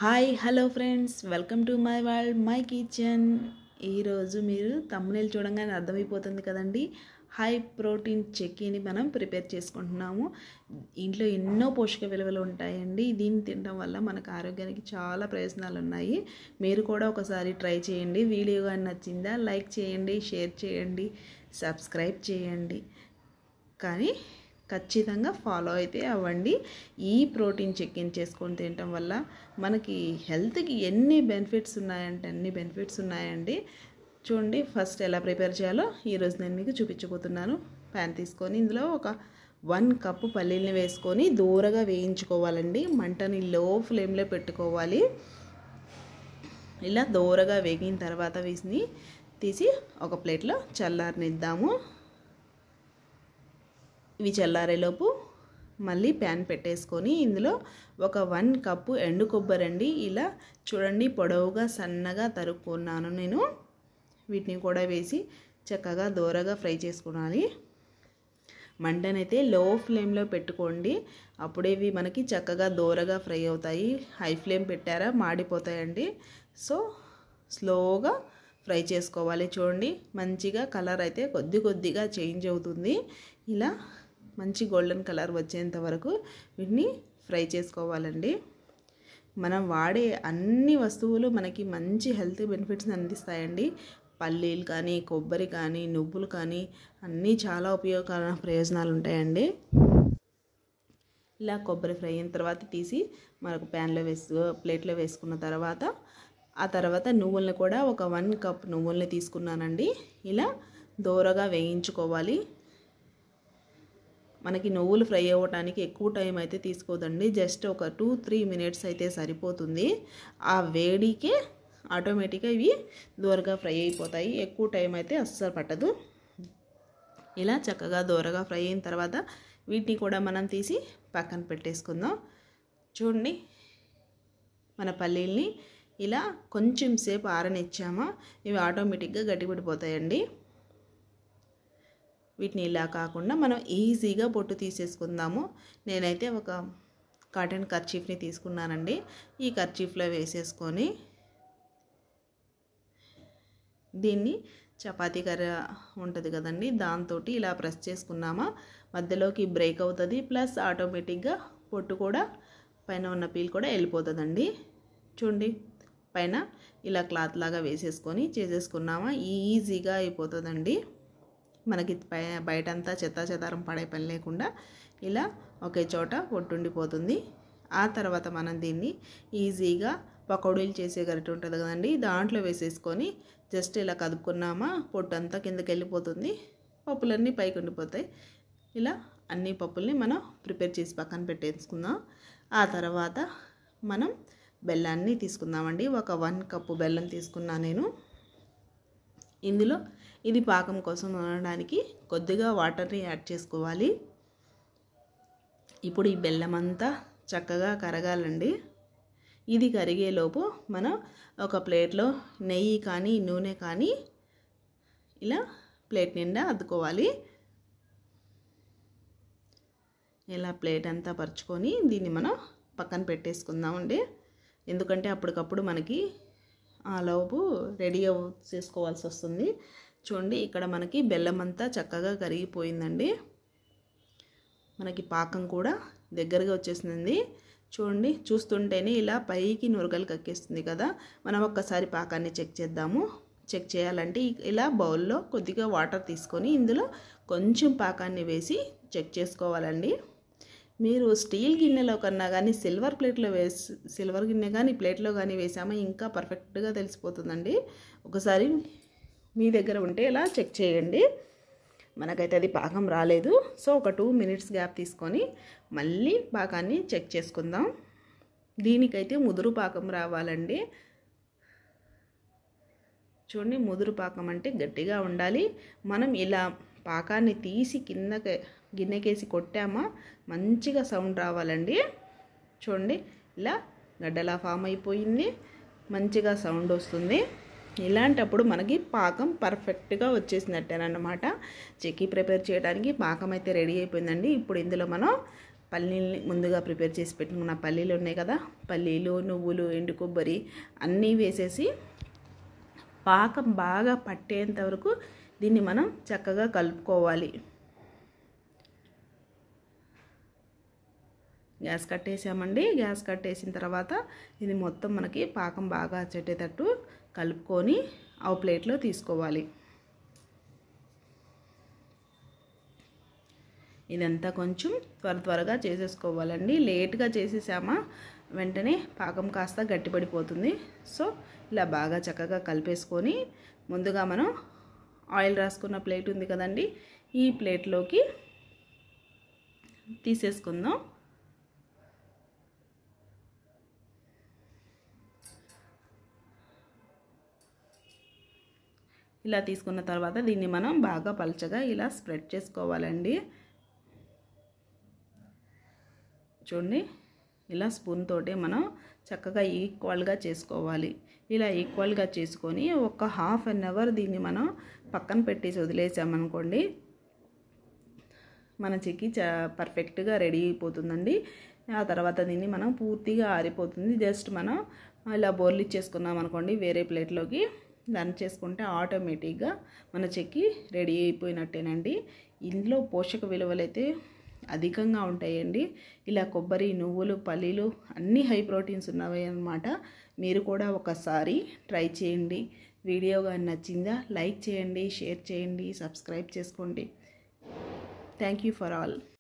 Hi hello friends, welcome to my world my kitchen. ఈరోజు మీరు thumbnail చూడంగానే అర్థమైపోతుంది కదండి. హై ప్రోటీన్ చెక్కీని మనం ప్రిపేర్ చేసుకుంటున్నాము. ఇంట్లో ఎన్నో పోషక విలువలు ఉంటాయండి. దీన్ని తినడం వల్ల మనకు ఆరోగ్యానికి చాలా ప్రయోజనాలు ఉన్నాయి. మీరు కూడా ఒకసారి ట్రై చేయండి. వీడియో కానీ నచ్చిందా లైక్ చేయండి, షేర్ చేయండి, సబ్స్క్రైబ్ చేయండి. కానీ ఖచ్చితంగా ఫాలో అయితే అవ్వండి. ఈ ప్రోటీన్ చెక్కిన్ చేసుకొని తినటం వల్ల మనకి హెల్త్కి ఎన్ని బెనిఫిట్స్ ఉన్నాయంటే అన్ని బెనిఫిట్స్ ఉన్నాయండి. చూడండి, ఫస్ట్ ఎలా ప్రిపేర్ చేయాలో ఈరోజు నేను మీకు చూపించబోతున్నాను. ప్యాన్ తీసుకొని ఇందులో ఒక 1 కప్పు పల్లీలని వేసుకొని దూరగా వేయించుకోవాలండి. మంటని లో ఫ్లేమ్లో పెట్టుకోవాలి. ఇలా దూరగా వేగిన తర్వాత వీటిని తీసి ఒక ప్లేట్లో చల్లారనిద్దాము. ఇవి చల్లారేలోపు మళ్ళీ ప్యాన్ పెట్టేసుకొని ఇందులో ఒక 1 కప్పు ఎండు కొబ్బరి అండి. ఇలా చూడండి, పొడవుగా సన్నగా తరుక్కున్నాను నేను. వీటిని కూడా వేసి చక్కగా దూరగా ఫ్రై చేసుకోవాలి. మంటనైతే లో ఫ్లేమ్లో పెట్టుకోండి. అప్పుడే ఇవి మనకి చక్కగా దూరగా ఫ్రై అవుతాయి. హై ఫ్లేమ్ పెట్టారా మాడిపోతాయండి. సో స్లోగా ఫ్రై చేసుకోవాలి. చూడండి, మంచిగా కలర్ అయితే కొద్దిగా చేంజ్ అవుతుంది. ఇలా మంచి గోల్డెన్ కలర్ వచ్చేంత వరకు వీటిని ఫ్రై చేసుకోవాలండి. మనం వాడే అన్ని వస్తువులు మనకి మంచి హెల్త్ బెనిఫిట్స్ని అందిస్తాయండి. పల్లీలు కానీ, కొబ్బరి కానీ, నువ్వులు కానీ అన్నీ చాలా ఉపయోగకరమైన ప్రయోజనాలు ఉంటాయండి. ఇలా కొబ్బరి ఫ్రై అయిన తర్వాత తీసి మరొక ప్లేట్లో వేసుకున్న తర్వాత ఆ తర్వాత నువ్వుల్ని కూడా ఒక 1 కప్ నువ్వుల్ని తీసుకున్నానండి. ఇలా దూరగా వేయించుకోవాలి. మనకి నువ్వులు ఫ్రై అవ్వడానికి ఎక్కువ టైం అయితే తీసుకోదండి. జస్ట్ ఒక 2-3 మినిట్స్ అయితే సరిపోతుంది. ఆ వేడికే ఆటోమేటిక్గా ఇవి దూరగా ఫ్రై అయిపోతాయి. ఎక్కువ టైం అయితే అస్సలు పట్టదు. ఇలా చక్కగా దూరగా ఫ్రై అయిన తర్వాత వీటిని కూడా మనం తీసి పక్కన పెట్టేసుకుందాం. చూడండి, మన పల్లీల్ని ఇలా కొంచెం సేపు ఆరనిచ్చామా ఇవి ఆటోమేటిక్గా గట్టిపడిపోతాయండి. వీటిని ఇలా కాకుండా మనం ఈజీగా పొట్టు తీసేసుకుందాము. నేనైతే ఒక కాటన్ కర్చీఫ్ని తీసుకున్నానండి. ఈ కర్చీఫ్లో వేసేసుకొని దీన్ని చపాతీ కర్ర ఉంటుంది కదండి, దాంతో ఇలా ప్రెస్ చేసుకున్నామా మధ్యలోకి బ్రేక్ అవుతుంది. ప్లస్ ఆటోమేటిక్గా పొట్టు కూడా పైన ఉన్న పీల్ కూడా వెళ్ళిపోతుందండి. చూడండి, పైన ఇలా క్లాత్ లాగా వేసేసుకొని చేసేసుకున్నామా ఈజీగా అయిపోతుందండి. మనకి బయటంతా చెత్తాచెదారం పడే పని లేకుండా ఇలా ఒకే చోట పొట్టుండిపోతుంది. ఆ తర్వాత మనం దీన్ని ఈజీగా పకోడీలు చేసే గరిటె ఉంటుంది కదండి, దాంట్లో వేసేసుకొని జస్ట్ ఇలా కదుపుకున్నామా పొట్టు అంతా కిందకి వెళ్ళిపోతుంది. పప్పులన్నీ పైకి ఉండిపోతాయి. ఇలా అన్ని పప్పుల్ని మనం ప్రిపేర్ చేసి పక్కన పెట్టేసుకుందాం. ఆ తర్వాత మనం బెల్లాన్ని తీసుకుందామండి. ఒక 1 కప్పు బెల్లం తీసుకున్నా నేను. ఇందులో ఇది పాకం కోసం ఉండడానికి కొద్దిగా వాటర్ని యాడ్ చేసుకోవాలి. ఇప్పుడు ఈ బెల్లం అంతా చక్కగా కరగాలండి. ఇది కరిగేలోపు మనం ఒక ప్లేట్లో నెయ్యి కానీ నూనె కానీ ఇలా ప్లేట్ నిండా అద్దుకోవాలి. ఇలా ప్లేట్ అంతా పరుచుకొని దీన్ని మనం పక్కన పెట్టేసుకుందామండి. ఎందుకంటే అప్పటికప్పుడు మనకి ఆ లోపు రెడీ చేసుకోవాల్సి వస్తుంది. చూడండి, ఇక్కడ మనకి బెల్లం అంతా చక్కగా కరిగిపోయిందండి. మనకి పాకం కూడా దగ్గరగా వచ్చేసింది. చూడండి, చూస్తుంటేనే ఇలా పైకి నురగలు కక్కేస్తుంది కదా. మనం ఒక్కసారి పాకాన్ని చెక్ చేద్దాము. చెక్ చేయాలంటే ఇలా బౌల్లో కొద్దిగా వాటర్ తీసుకొని ఇందులో కొంచెం పాకాన్ని వేసి చెక్ చేసుకోవాలండి. మీరు స్టీల్ గిన్నెలో కన్నా కానీ సిల్వర్ గిన్నె కానీ ప్లేట్లో కానీ వేసామో ఇంకా పర్ఫెక్ట్గా తెలిసిపోతుందండి. ఒకసారి మీ దగ్గర ఉంటే ఇలా చెక్ చేయండి. మనకైతే అది పాకం రాలేదు. సో ఒక 2 మినిట్స్ గ్యాప్ తీసుకొని మళ్ళీ పాకాన్ని చెక్ చేసుకుందాం. దీనికైతే ముదురు పాకం రావాలండి. చూడండి, ముదురు పాకం అంటే గట్టిగా ఉండాలి. మనం ఇలా పాకాన్ని తీసి గిన్నెకేసి కొట్టామా మంచిగా సౌండ్ రావాలండి. చూడండి, ఇలా గడ్డలా ఫామ్ అయిపోయింది, మంచిగా సౌండ్ వస్తుంది. ఇలాంటప్పుడు మనకి పాకం పర్ఫెక్ట్గా వచ్చేసినట్టేనమాట. చెక్కీ ప్రిపేర్ చేయడానికి పాకం అయితే రెడీ అయిపోయిందండి. ఇప్పుడు ఇందులో మనం పల్లీల్ని ముందుగా ప్రిపేర్ చేసి పెట్టుకున్న పల్లీలు ఉన్నాయి కదా, పల్లీలు, నువ్వులు, ఎండు కొబ్బరి అన్నీ వేసేసి పాకం బాగా పట్టేంత వరకు దీన్ని మనం చక్కగా కలుపుకోవాలి. గ్యాస్ కట్టేసామండి. గ్యాస్ కట్టేసిన తర్వాత ఇది మొత్తం మనకి పాకం బాగా చెట్టేటట్టు కలుపుకొని ఆ ప్లేట్లో తీసుకోవాలి. ఇదంతా కొంచెం త్వరగా చేసేసుకోవాలండి. లేట్గా చేసేసామా వెంటనే పాకం కాస్త గట్టిపడిపోతుంది. సో ఇలా బాగా చక్కగా కలిపేసుకొని ముందుగా మనం ఆయిల్ రాసుకున్న ప్లేట్ ఉంది కదండి, ఈ ప్లేట్లోకి తీసేసుకుందాం. ఇలా తీసుకున్న తర్వాత దీన్ని మనం బాగా పల్చగా ఇలా స్ప్రెడ్ చేసుకోవాలండి. చూడండి, ఇలా స్పూన్ తోటే మనం చక్కగా ఈక్వల్గా చేసుకోవాలి. ఇలా ఈక్వల్గా చేసుకొని ఒక హాఫ్ అన్ అవర్ దీన్ని మనం పక్కన పెట్టేసి వదిలేసామనుకోండి, మన చిక్కీ పర్ఫెక్ట్గా రెడీ అయిపోతుందండి. ఆ తర్వాత దీన్ని మనం పూర్తిగా ఆరిపోతుంది. జస్ట్ మనం ఇలా బోర్లు ఇచ్చేసుకున్నాం అనుకోండి వేరే ప్లేట్లోకి, దాన్ని చేసుకుంటే ఆటోమేటిక్గా మన చిక్కీ రెడీ అయిపోయినట్టేనండి. ఇందులో పోషక విలువలు అయితే అధికంగా ఉంటాయండి. ఇలా కొబ్బరి, నువ్వులు, పల్లీలు అన్నీ హై ప్రోటీన్స్ ఉన్నవి అన్నమాట. మీరు కూడా ఒకసారి ట్రై చేయండి. వీడియో కానీ నచ్చిందా లైక్ చేయండి, షేర్ చేయండి, సబ్స్క్రైబ్ చేసుకోండి. Thank you for all.